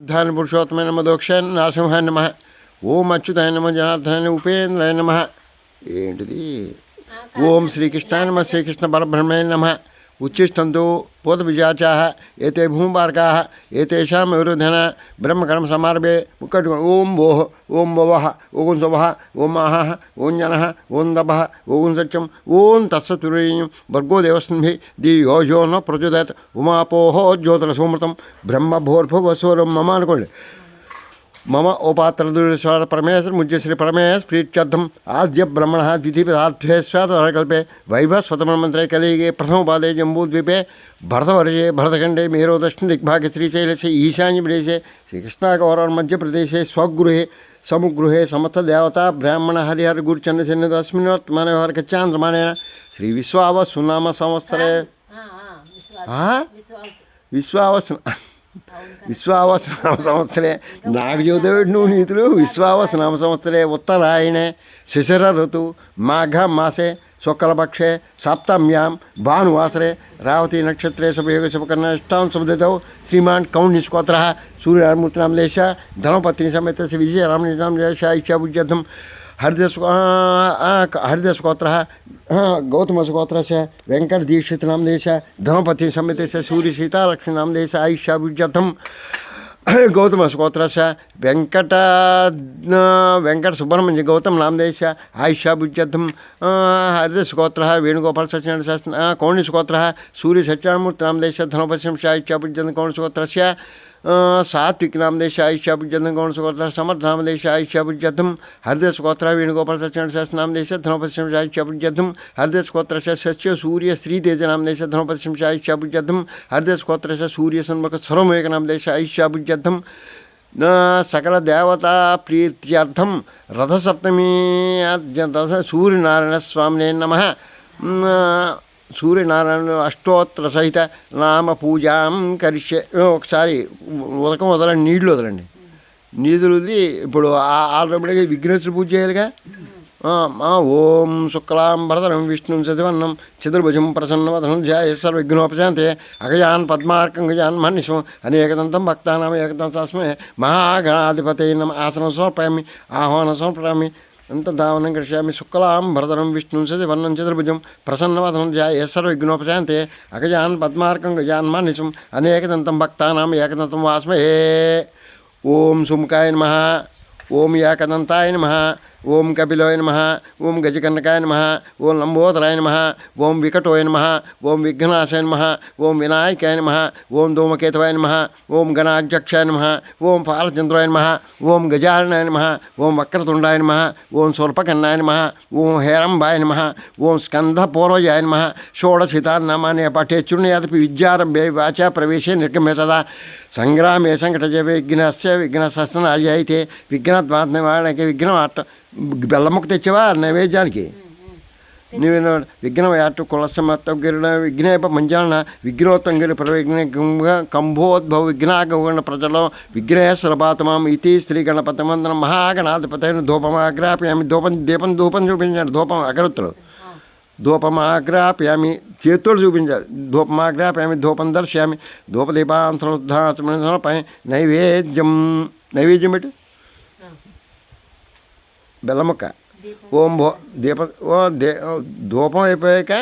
ధాన పురుషోత్తమ నమ దోక్షాయ నరసింహాయ నమ ఓం అచ్యుతాయ నమ జనార్దనాయ ఉపేంద్రాయ నమ. ఏంటిది? ఓం శ్రీకృష్ణాయ నమ శ్రీకృష్ణ పరబ్రహ్మణే నమ. ఉచ్చిష్టంతో పూత విజాచాహ ఏతే భూమిపార్కాः ఏతేషాం విరుధన బ్రహ్మకర్మ సమారభే ముక్కటి ఓం ఓహ ఓం భవః ఓం శుభః ఓం ఆహః ఓం జనః ఓం దభః ఓం సత్యం ఓం తత్సతురీయం భర్గో దేవస్మి ధియో యో న ప్రచోదయాత్ ఉమాపోహో జ్యోతిరసోమృతం బ్రహ్మభోర్భువస్వరం మమ అనుకోండి. మమ ఓపాత్రదురేశ్వర పరమేశ్వర ముజ్జశ్రీ పరమేశ్వర ప్రీత్యర్థం ఆద్య బ్రహ్మణ ద్వితీయ పదార్థే స్వాతకల్పే వైభస్వతమంత్రే కలిగే ప్రథమపాదే జంబూద్వీపే భరతవర్షే భరతఖండే మేరో దక్షిణ దిగ్भागे श्रीशैलस्य ईशान्य प्रदेशे श्रीकृष्णागौर मध्यप्रदेशे स्वगृहे समुगृहे समस्त देवता ब्राह्मण हरिहर गुरुचंद्रसेनस्मिन्वर्तमाने चांद्रमानेन श्री विश्वावसुनाम संवत्सरे విశ్వావసనామ సంవత్సరే నాగజ్యోతిడు నువ్వు నీతులు విశ్వావసనామ సంవత్సరే ఉత్తరాయణే శిశిర ఋతు మాఘ మాసే శుక్లపక్షే సప్తమ్యాం భానువాసరే రావతి నక్షత్రే శుభయోగ శుభకర్ణ ఇష్టాం శుభదౌ శ్రీమాన్ కౌండిస్కోత్ర సూర్యమూర్తినామ దేశ ధర్మపత్ని సమేత శ్రీ విజయరామనామ దేశ ఇచ్చాబుజ్యర్థం हरिदस्गोत्र गौतमस्गोत्र से वेंकट दीक्षित नाम देश धर्मपति समिति से सूर्य सीतालक्ष्मी नाम देश आयुष्याभुज्यर्थम गौतमस्गोत्र से वेंकट सुब्रह्मण्य गौतम नाम देश आयुष्याभुज्यर्थम हरिदस्गोत्र वेणुगोपाल सत्यनारायण शास्त्री कौंडिस्गोत्र सूर्य सत्यामूर्ति नाम देश धर्मपति आयुष्याभुज्यर्थम कौंडिस्गोत्र से सात्विक नाम देश आयुष्याभुज्यर्थम कौंडिस्गोत्र समर्थ नाम देश आयुष्याभुज्यर्थम हरिदस्गोत्र वेणुगोपाल सत्यनारायण शास्त्री नाम देश धर्मपति आयुष्याभुज्यर्थम हरिदस्गोत्र से सच्य सूर्य श्रीतेज नाम देश धर्मपति आयुष्याभुज्यर्थम हरिदस्गोत्र से सूर्य सन्मुख सर्वमेक नाम देश आयुष्याभुज्यर्थम न सकल देवता प्रीत्यर्थम रथसप्तमी रथ सूर्यनारायण स्वामिने नमः. సూర్యనారాయణ అష్టోత్తర సహిత నామ పూజాం కరిష్యే. ఒకసారి ఉదకం వదలండి, నీళ్ళు వదలండి. నీళ్ళు వదిలి ఇప్పుడు ఆల్రెడీ విఘ్నేశ్వర పూజ చేయాలిగా. ఓం శుక్లాం భరతరం విష్ణుం శశివర్ణం చతుర్భుజం ప్రసన్నవదనం ధ్యాయ సర్వవిఘ్నోపశాంతే అగజాన్ పద్మార్కం గజాన్ మన్నిశం అనేకదంతం భక్తానాం ఏకదంతం తస్మై మహాగణాధిపతయే నమః. ఆసనం సమర్పయామి, ఆహ్వానం సమర్పయామి, అంతధావనం కరిష్యామి. శుక్లాం భరతరం విష్ణుం శశివర్ణం చతుర్భుజం ప్రసన్నవదనం ధ్యాయ సర్వవిఘ్నోపశాంతే అగజాన్ పద్మార్కం గజాన్ మన్నిశం అనేకదంతం భక్తానాం ఏకదంతం వాస్మహే. ఓం సుముఖాయ నమః, ఓం ఏకదంతాయ నమః, ఓం కపిలోయ నమః, ఓం గజకర్ణకాయ నమః, ఓం లంబోదరాయ నమః, ఓం వికటోయ నమః, ఓం విఘ్నాశాయ నమః, ఓం వినాయకాయ నమః, ఓం ధూమకేతవాయ నమః, ఓం గణాధ్యక్షాయ నమః, ఓం పాలచంద్రాయ నమః, ఓం గజాననాయ నమః, ఓం వక్రతుండాయ నమః, ఓం శూర్పకర్ణాయ నమః, ఓం హేరంబాయ నమః, ఓం స్కంధపూర్వజాయ నమః. షోడశితాన్నామాని పఠేచ్చుణ్యాదపి విద్యారంభే వాచా ప్రవేశే నిర్గమ్య తదా సంగ్రామే సంకటజే విఘ్నస్య విఘ్నసస్నాయైతే విఘ్నద్వాత్మవాణకి విఘ్నం అట్ట. బెల్లముక్క తెచ్చావా నైవేద్యానికి? నీవు విఘ్నం అట్టు కులసమత్తగిరిన విఘ్నేప మంజాన విఘ్నోత్తంగిరి ప్రవిఘ్న కంభోద్భవ విఘ్నాగణ ప్రజలో విఘ్నేశ్వరపాతమాం ఇది శ్రీ గణపతిమందనం మహాగణాధిపతైన ధూపమాగ్రాప్యామి. దీపం చూపించాడు. ధూపం అగరుత్తులు ధూపమాగ్రాప్యామి, చేతులు చూపించాలి. ధూపమాగ్రాప్యామి, ధూపం దర్శయామి, ధూపదీపాంతరోద్ధాపై నైవేద్యం పెట్టి బెల్లముక్క. ఓం దీపం ధూపం అయిపోయాక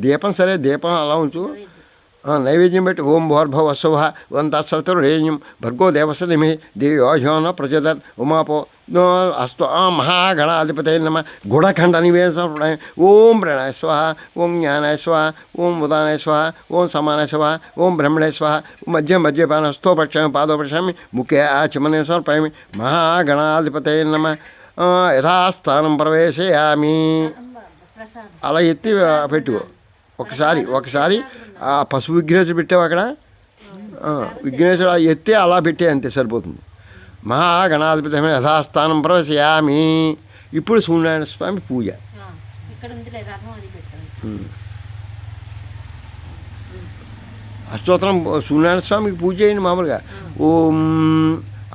దీపం సరే, దీపం అలా ఉంచు. నైవేద్యం పెట్టి ఓం భోర్భవ శుభ ఓం తత్సవితుర్వరేణ్యం భర్గో దేవస్య ధీమహి ధియో యో న ప్రచోదయాత్ ఉమాపో అస్తు మహాగణాధిపతయే నమః. గుడఖండ నివేదన. ఓం ప్రణాయ స్వాహ, ఓం జ్ఞానాయ స్వాహ, ఓం ఉదానాయ స్వాహ, ఓం సమానాయ స్వాహ, ఓం బ్రహ్మణాయ స్వాహ. మధ్యపాన స్థో పక్షామి పాదో పక్షామి ముఖే ఆచమనే సమర్పయామి. మహాగణాధిపతయే నమః. యథాస్థానం ప్రవేశయామి. అలా ఎత్తి పెట్టు. ఒకసారి ఆ పశువు విఘ్నేశ్వరుడు పెట్టావు అక్కడ. విఘ్నేశ్వరుడు ఎత్తి అలా పెట్టే, అంతే సరిపోతుంది. మహాగణాధిపతి యథాస్థానం ప్రవేశయామి. ఇప్పుడు సూర్యనారాయణ స్వామి పూజ. అష్టోత్తరం సూర్యనారాయణ స్వామికి పూజ చేయండి మామూలుగా. ఓం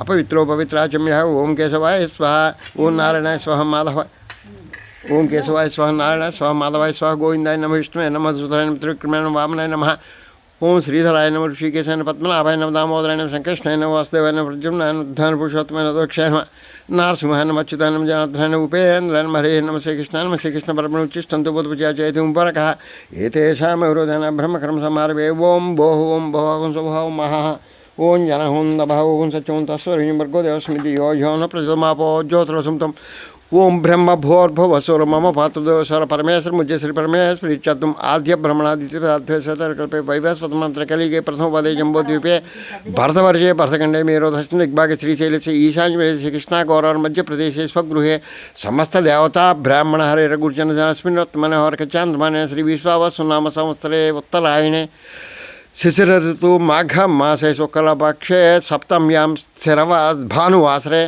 अपवित्रो पवित्राचम्यः ओम केशवाय स्वाहा ओम नारायणाय स्वाहा माधव ओम केशवाय स्वाहा नारायणाय स्वाहा माधवाय स्वाहा गोविंदाय नमः विष्णुवे नमः सुधाय नमः त्रिविक्रमाय नमः वामनाय नमः ఓం శ్రీధరాయ నమ ఋషికేశాయ నమ పద్మనాభాయ నమ దామోదరాయ నమ సంకృష్ణాయ నమ వాసుదేవాయ నమ ప్రద్యుమ్నాయ నమ ఉద్ధాన పురుషోత్తమాయ నమ దోక్షాయ నమ నారసింహాయ నమ అచ్యుతాయ నమ జనార్దనాయ నమ ఉపేంద్రాయ నమ హరే నమ శ్రీకృష్ణాయ నమ శ్రీకృష్ణ పరమనుచ్చిష్టంతు బుధపూజాచైతి ఉపరకః ఏతేషాం హృదయన బ్రహ్మకర్మ సమారభే ఓం భోం స్వభావం మహా ఓం జనహోం దభ ఓం సత్యం తస్వరీం భర్గో దేవస్మితి యో యో న ప్రచోదమాపో జ్యోతిరసంతం ఓం బ్రహ్మ భోర్భువసుర మమ పాత్రదేవస్వర పరమేశ్వర ముజ్జ శ్రీ పరమేశ్వరి ఇత్యర్థం ఆద్య బ్రహ్మణాదిత్యకల్పే వైవస్వతమంత్ర కలిగే ప్రథమ పదే జంబోద్వీపే భరతవర్షే భరతఖండే మేరో దక్షిణ దిగ్భాగే శ్రీశైలస్య ఈశాన్య శ్రీకృష్ణ గౌరవ మధ్యప్రదేశే స్వగృహే సమస్త దేవతా బ్రాహ్మణ హరిరగుర్జన జనస్మిన్నోత్తమనోహరక చాంద్రమానే శ్రీ విశ్వావసు నామ సంవత్సరే ఉత్తరాయణే శిశిర ఋతు మాఘ మాసే శుక్లపక్షే సప్తమ్యాం స్థిరవా భానువాసరే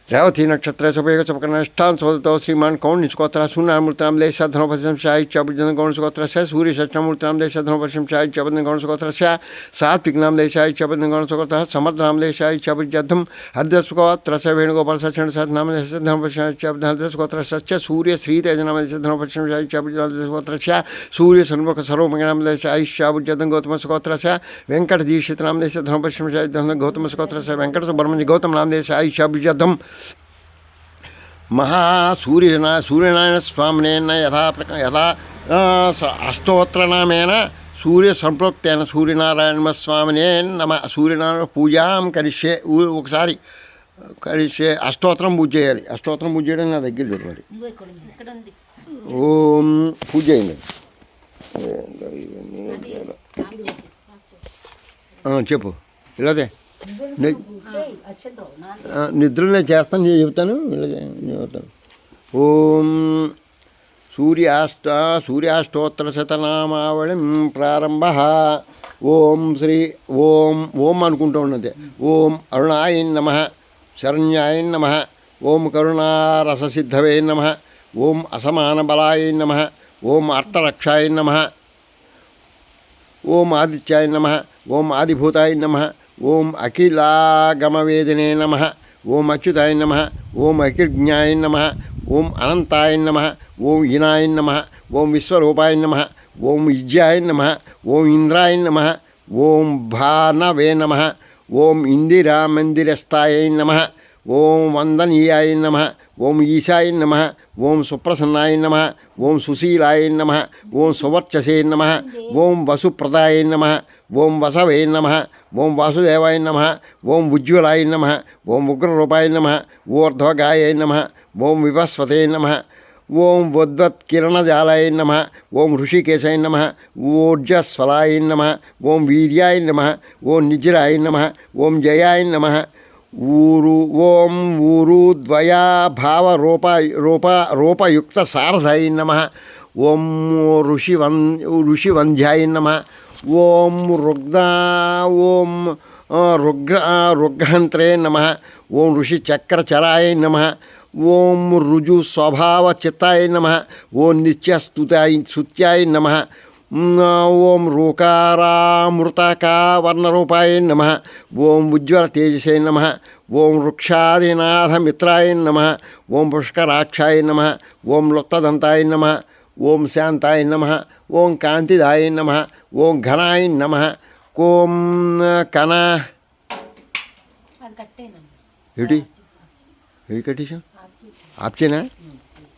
रेवती नक्षत्र सुपेग चपकनिष्ठान सोदतो श्रीमान कौन निष्कोत्र सूर्यमूर्तनाम देश धनोपश्यम शाही चबुजन गौण सुगोत्र से सूर्य षष्ठमूर्तनाम देश धनोपश्यम शाही चबुजन गौण सुगोत्र से सात्विक नाम देश शाही चबुजन गौण सुगोत्र समर्थ नाम देश शाही चबुजधम हृदय सुगोत्र से वेणुगोपाल सचन साथ नाम देश धनोपश्यम चबुजन हृदय सुगोत्र सच्च सूर्य श्री तेज नाम देश धनोपश्यम शाही चबुजन सुगोत्र से सूर्य सन्मुख सर्वमंग नाम देश शाही चबुजन गौतम सुगोत्र से वेंकट दीक्षित नाम देश धनोपश्यम शाही गौतम सुगोत्र से वेंकट सुब्रह्मण्य गौतम नाम देश शाही चबुजधम सूर्यनारायण स्वामिने यथा अष्टोत्तरनामेन सूर्य संप्रोक्तेन सूर्यनारायण स्वामिने नम सूर्यनारायण पूजा करिष्ये ఒకసారి करिष्ये अष्टोत्तरं पूज చేయాలి अष्टोत्तरं పూజ చేయడం నా దగ్గర లేదు మరి ఓం పూజ చేయండి చెప్పు ఇలాగే నిద్రనే చేస్తాను చెబుతాను చెబుతాను ఓం సూర్యాష్టోత్తర శతనామావళి ప్రారంభ ఓం శ్రీ ఓం అనుకుంటూ ఉన్నది ఓం అరుణాయ నమ శరణ్యాయ నమ ఓం కరుణారససిద్ధవే నమ ఓం అసమాన బలాయ నమ ఓం అర్థరక్షాయ నమ ఓం ఆదిత్యాయ నమ ఓం ఆదిభూతాయ నమ ఓం అఖిలాగమవేదినే నమ ఓం అచ్యుతాయ నమ ఓం అకిర్జ్ఞాయ నమ ఓం అనంతాయ నమ ఓం ఈనాయ నమ ఓం విశ్వరూపాయ నమ ఓం విద్యాయ నమ ఓం ఇంద్రాయ నమ ఓం భానవే నమ ఓం ఇందిరామందిరస్థాయ నమ ఓం వందనీయాయ నమ ఓం ఈశాయ నమ ఓం సుప్రసన్నాయ నమ ఓం సుశీలాయ నమ ఓం సువర్చసే నమ ఓం వసుప్రదాయ నమ ఓం వసవే నమ ఓం వాసుదేవాయ నమ ఓం ఉజ్వలాయ నమ ఓం ఉగ్రరూపాయ నమ ఊర్ధ్వగాయ నమ ఓం వివస్వతే నమ ఓం వద్వత్కిరణజాలాయ నమ ఓం ఋషికేశాయ నమ ఊర్జస్వలాయ నమ ఓం వీర్యాయ నమ ఓం నిజ్రాయ నమ ఓం జయాయ నమ ఓం ఊరుద్వయా భావరూపయుక్త సారథాయ నమ ఓం ఋషివంధ్యాయ నమ ఓం రుగ్హంత్రే నమ ఓం ఋషిచక్రచరాయ నమ ఓం రుజుస్వభావచిత్తాయ నమ ఓం నిత్యస్తుత్యాయ నమ ఓం రూకారామృతకావర్ణరూపాయ నమ ఓం ఉజ్వలతేజసే నమ ఓం వృక్షాదినాథమిత్రాయ నమ ఓం పుష్కరాక్షాయ నమ ఓం లుప్తదంతాయ నమ ఓం శాంతాయ నమ ఓం కాంతిదాయ నమ ఓం ఘనాయ నమ ఓం కన ఏటి ఏటి కట్టేశాం ఆప్చేనా